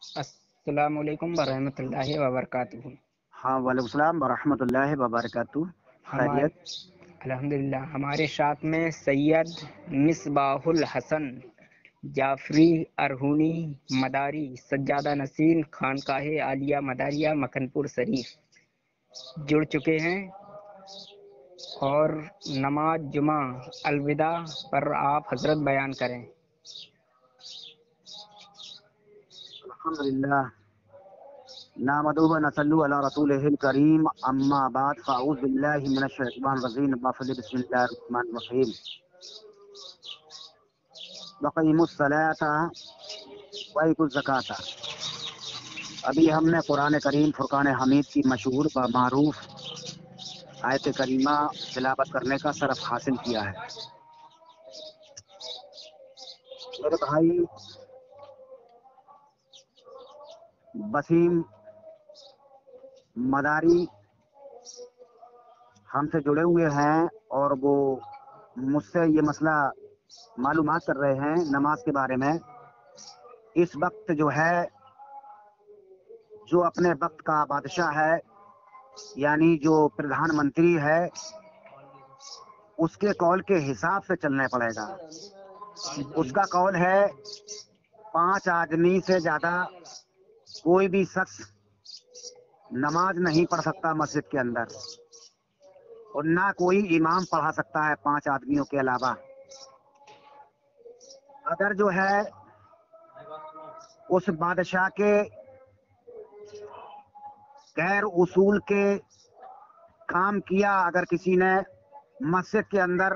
السلام علیکم ورحمۃ اللہ وبرکاتہ۔ ہاں، وعلیکم السلام ورحمۃ اللہ وبرکاتہ۔ ہمارے خیریت؟ الحمدللہ ہمارے ساتھ میں سید مصباح الحسن جعفری ارہونی مداری سجادہ نسین خانقاہ عالیہ مداریہ مکھن پور شریف جڑ چکے ہیں، اور نماز جمعہ الوداع پر آپ حضرت بیان کریں۔ الحمدللہ نحمدہ و نصلی علی رسولہ الکریم، اما بعد فاعوذ باللہ من الشیطان الرجیم، بسم اللہ الرحمن الرحیم۔ وقیموا الصلاۃ وآتوا الزکاۃ۔ ابھی ہم نے قرآن کریم فرقان حمید کی مشہور و معروف آیت کریمہ تلاوت کرنے کا شرف حاصل کیا ہے۔ میرے بھائی وسیم مداری ہم سے جڑے ہوئے ہیں، اور وہ مجھ سے یہ مسئلہ معلومات کر رہے ہیں نماز کے بارے میں۔ اس وقت جو ہے، جو اپنے وقت کا بادشاہ ہے، یعنی جو پردھان منتری ہے، اس کے قول کے حساب سے چلنا پڑے گا۔ اس کا قول ہے 5 آدمی سے زیادہ کوئی بھی شخص نماز نہیں پڑھ سکتا مسجد کے اندر، اور نہ کوئی امام پڑھا سکتا ہے 5 آدمیوں کے علاوہ۔ اگر جو ہے اس بادشاہ کے غیر اصول کے کام کیا، اگر کسی نے مسجد کے اندر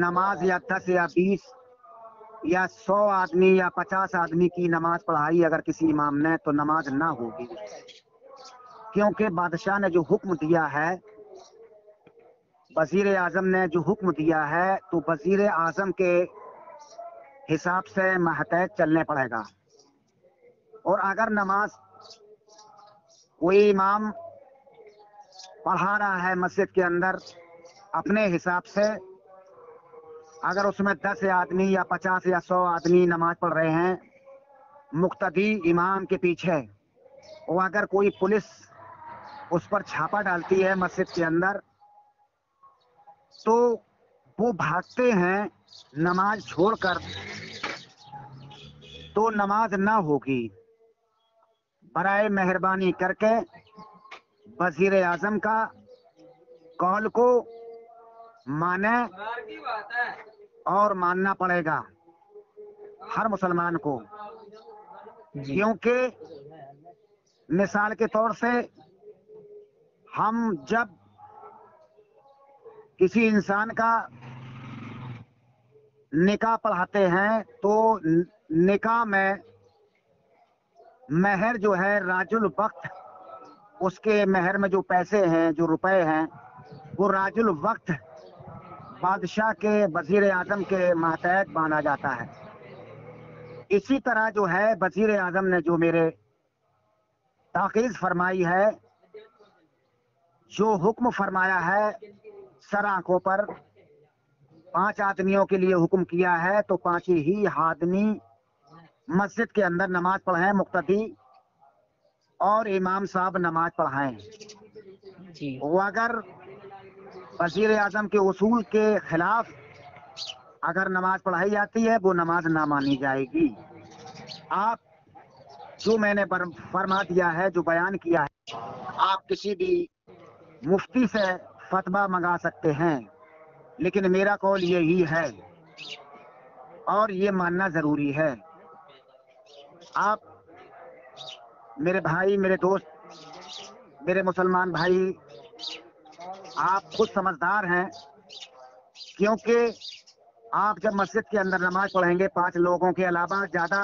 نماز یا 10 یا 20 یا 100 آدمی یا 50 آدمی کی نماز پڑھائی اگر کسی امام نے، تو نماز نہ ہوگی، کیونکہ بادشاہ نے جو حکم دیا ہے، وزیر اعظم نے جو حکم دیا ہے، تو وزیر اعظم کے حساب سے محتاط چلنے پڑے گا۔ اور اگر نماز کوئی امام پڑھا رہا ہے مسجد کے اندر اپنے حساب سے، اگر اس میں 10 آدمی یا 50 یا 100 آدمی نماز پڑھ رہے ہیں مقتدی امام کے پیچھے، اور اگر کوئی پولیس اس پر چھاپا ڈالتی ہے مسجد کے اندر، تو وہ بھاگتے ہیں نماز چھوڑ کر، تو نماز نہ ہوگی۔ برائے مہربانی کر کے وزیر اعظم کا قول کو مانے، اور ماننا پڑے گا ہر مسلمان کو، کیونکہ مثال کے طور سے ہم جب کسی انسان کا نکاح پڑھاتے ہیں تو نکاح میں مہر جو ہے راج الوقت، اس کے مہر میں جو پیسے ہیں، جو روپے ہیں، وہ راج الوقت بادشاہ کے وزیر اعظم کے ماتحت باندھا جاتا ہے۔ اسی طرح جو ہے وزیر اعظم نے جو میرے تاکید فرمائی ہے، جو حکم فرمایا ہے سر آنکھوں پر 5 آدمیوں کے لیے حکم کیا ہے، تو 5 ہی آدمی مسجد کے اندر نماز پڑھیں، مقتدی اور امام صاحب نماز پڑھائیں۔ وہ اگر وزیر اعظم کے اصول کے خلاف اگر نماز پڑھائی جاتی ہے، وہ نماز نہ مانی جائے گی۔ آپ جو میں نے فرما دیا ہے، جو بیان کیا ہے، آپ کسی بھی مفتی سے فتویٰ منگا سکتے ہیں، لیکن میرا قول یہی ہے، اور یہ ماننا ضروری ہے۔ آپ میرے بھائی، میرے دوست، میرے مسلمان بھائی، آپ خود سمجھدار ہیں، کیونکہ آپ جب مسجد کے اندر نماز پڑھیں گے 5 لوگوں کے علاوہ زیادہ،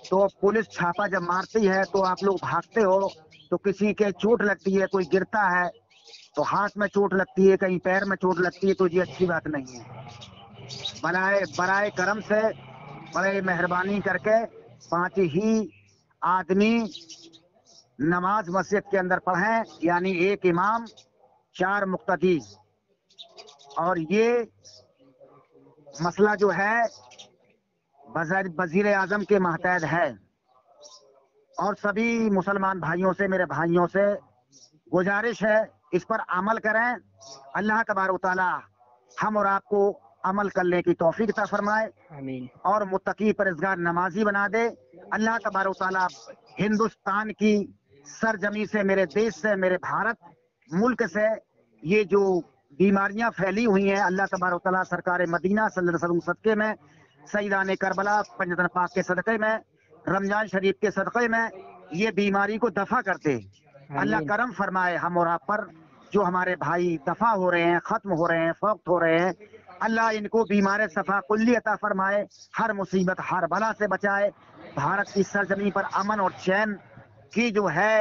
تو پولیس چھاپا جب مارتی ہے تو آپ لوگ بھاگتے ہو، تو کسی کے چوٹ لگتی ہے، کوئی گرتا ہے تو ہاتھ میں چوٹ لگتی ہے، کہیں پیر میں چوٹ لگتی ہے، تو یہ اچھی بات نہیں ہے۔ برائے کرم سے، بڑے مہربانی کر کے 5 ہی آدمی نماز مسجد کے اندر پڑھیں، یعنی 1 امام 4 مقتدی۔ اور یہ مسئلہ جو ہے وزیر اعظم کے ماتحت ہے، اور سبھی مسلمان بھائیوں سے، میرے بھائیوں سے گزارش ہے اس پر عمل کریں. اللہ تبارک و تعالی ہم اور آپ کو عمل کرنے کی توفیق عطا فرمائے آمین. اور متقی پرہیزگار نمازی بنا دے. اللہ تبارک و تعالی ہندوستان کی سرزمین سے، میرے دیش سے، میرے بھارت ملک سے یہ جو بیماریاں پھیلی ہوئی ہیں، اللہ تبارک و تعالی سرکار مدینہ صلی اللہ علیہ وسلم صدقے میں، سیدان کربلا پنجتن پاک کے صدقے میں، رمضان شریف کے صدقے میں یہ بیماری کو دفع کرتے. اللہ آمین. کرم فرمائے ہم اور آپ پر. جو ہمارے بھائی دفع ہو رہے ہیں، ختم ہو رہے ہیں، فوقت ہو رہے ہیں، اللہ ان کو بیمار صفا کلی عطا فرمائے، ہر مصیبت ہر بلا سے بچائے. بھارت کی سرزمین پر امن اور چین کی جو ہے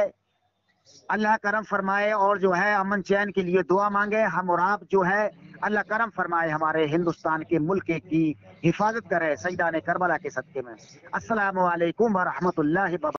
اللہ کرم فرمائے، اور جو ہے امن چین کے لیے دعا مانگے. ہم اور آپ جو ہے اللہ کرم فرمائے ہمارے ہندوستان کے ملک کی حفاظت کرے سیدان کربلا کے صدقے میں. السلام علیکم ورحمۃ اللہ وبرکاتہ.